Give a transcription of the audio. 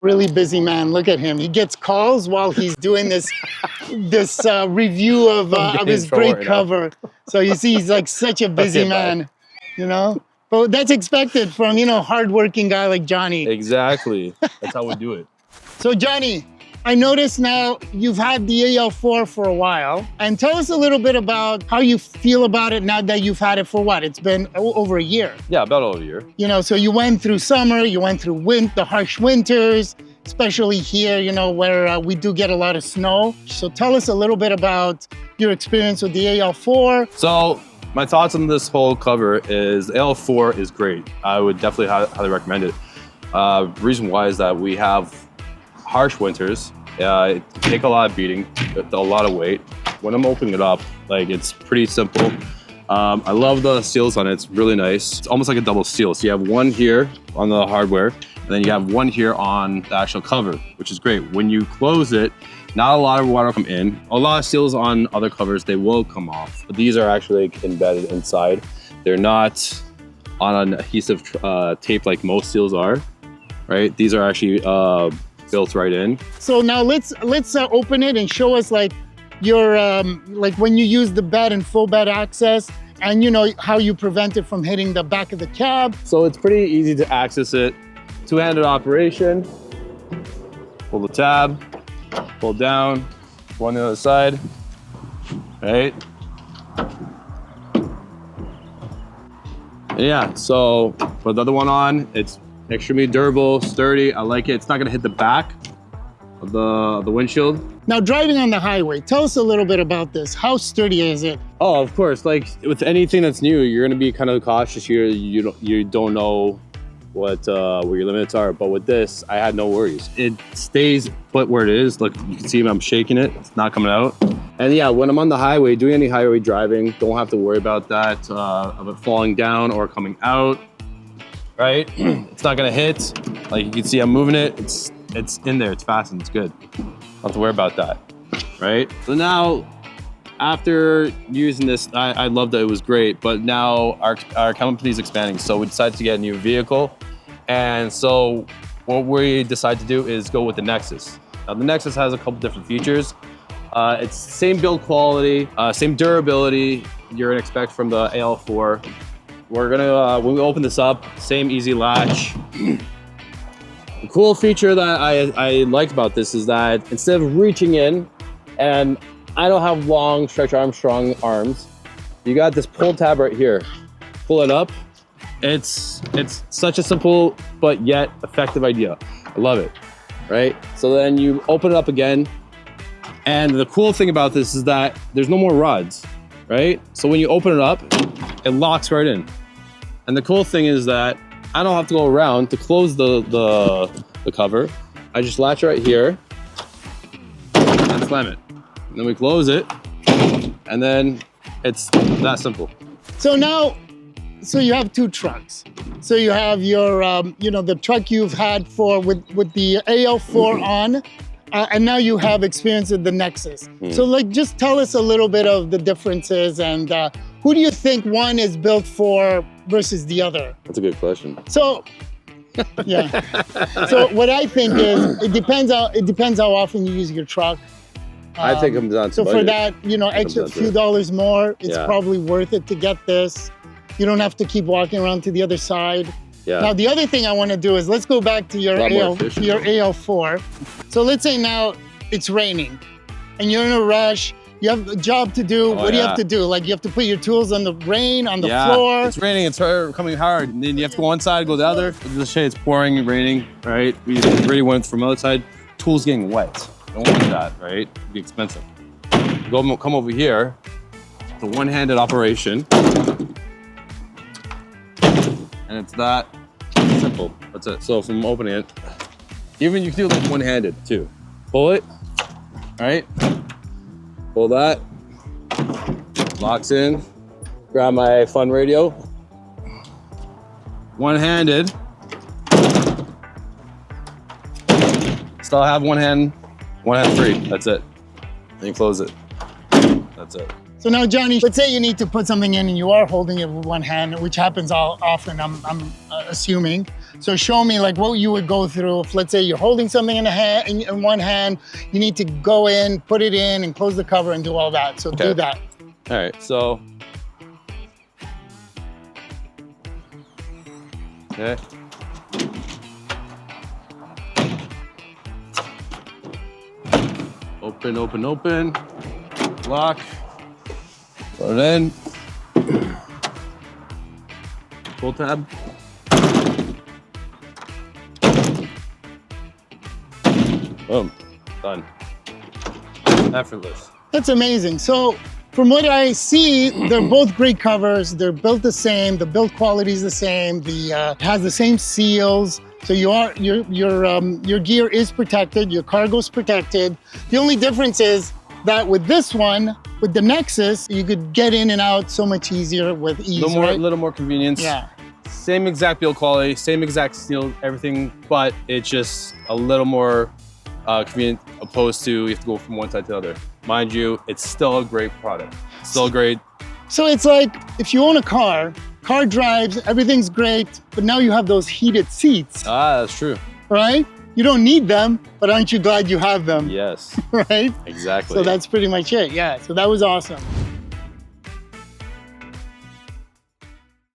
Really busy man. Look at him. He gets calls while he's doing this review of his great cover. So you see, he's like such a busy man, you know. But that's expected from, you know, hardworking guy like Jonny. Exactly. That's how we do it. So Jonny, I noticed now you've had the AL4 for a while, and tell us a little bit about how you feel about it now that you've had it for what? It's been over a year. Yeah, about over a year. You know, so you went through summer, you went through the harsh winters, especially here, you know, where we do get a lot of snow. So tell us a little bit about your experience with the AL4. So my thoughts on this whole cover is the AL4 is great. I would definitely highly recommend it. Reason why is that we have harsh winters. It take a lot of beating, a lot of weight. When I'm opening it up, like, it's pretty simple. I love the seals on it. It's really nice. It's almost like a double seal. So you have one here on the hardware, and then you have one here on the actual cover, which is great. When you close it, not a lot of water will come in. A lot of seals on other covers, they will come off. But these are actually embedded inside. They're not on an adhesive tape like most seals are, right? These are actually built right in. So now let's open it and show us like your like when you use the bed and full bed access, and you know how you prevent it from hitting the back of the cab. So it's pretty easy to access it. Two-handed operation. Pull the tab, pull down, go on the other side, right? And yeah, so put the other one on. It's extremely durable, sturdy. I like it. It's not gonna hit the back of the windshield. Now, driving on the highway, tell us a little bit about this. How sturdy is it? Oh, of course. Like with anything that's new, you're gonna be kind of cautious here. You don't know what your limits are. But with this, I had no worries. It stays put where it is. Look, you can see I'm shaking it. It's not coming out. And yeah, when I'm on the highway, doing any highway driving, don't have to worry about that of it falling down or coming out. Right? It's not gonna hit. Like you can see, I'm moving it. It's in there. It's fastened. It's good. Don't have to worry about that. Right? So now, after using this, I loved that. It was great. But now our company's expanding, so we decided to get a new vehicle. And so what we decided to do is go with the Nexus. Now the Nexus has a couple different features. It's same build quality, same durability you're gonna expect from the AL4. We're gonna, when we open this up, same easy latch. The cool feature that I liked about this is that instead of reaching in, and I don't have long stretch Armstrong arms, you got this pull tab right here. Pull it up. It's such a simple but yet effective idea. I love it, right? So then you open it up again, and the cool thing about this is that there's no more rods, right? So when you open it up, it locks right in. And the cool thing is that I don't have to go around to close the cover. I just latch right here and slam it. And then we close it, and then it's that simple. So now, so you have two trucks. So you have your, you know, the truck you've had with the AL4 on, and now you have experience with the Nexus. So like, just tell us a little bit of the differences, and who do you think one is built for versus the other? That's a good question. So, yeah. So what I think is, it depends how often you use your truck. I think it comes down to so budget. For that, you know, extra few dollars more, it's probably worth it to get this. You don't have to keep walking around to the other side. Yeah. Now, the other thing I want to do is, let's go back to your AL4. So let's say now it's raining and you're in a rush. You have a job to do. What do you have to do? Like, you have to put your tools on the rain, on the floor. It's raining, it's coming hard. And then you have to go one side, go the other. Let's say it's pouring, raining, right? We already went from the other side. Tools getting wet. Don't want that, right? It'd be expensive. Come over here. It's a one-handed operation. And it's that simple. That's it. So from opening it, even you can do it like one-handed too. Pull it, right? Pull that, locks in, grab my fun radio. One-handed. Still have one hand free, that's it. Then you close it, that's it. So now, Jonny, let's say you need to put something in and you are holding it with one hand, which happens often, I'm assuming. So show me like what you would go through if, let's say, you're holding something in in one hand, you need to go in, put it in, and close the cover and do all that. So do that. All right, so. Okay. Open, open, open. Lock. Put it in. Pull tab. Boom. Done. Effortless. That's amazing. So from what I see, they're both great covers. They're built the same. The build quality is the same. The has the same seals. So your gear is protected. Your cargo's protected. The only difference is that with this one, with the Nexus, you could get in and out so much easier with ease. Little more convenience. Yeah. Same exact build quality, same exact steel, everything, but it's just a little more convenient opposed to you have to go from one side to the other. Mind you, it's still a great product. Still great. So it's like if you own a car drives, everything's great, but now you have those heated seats. Ah, that's true. Right? You don't need them, but aren't you glad you have them? Yes. Right? Exactly. So that's pretty much it. Yeah. So that was awesome.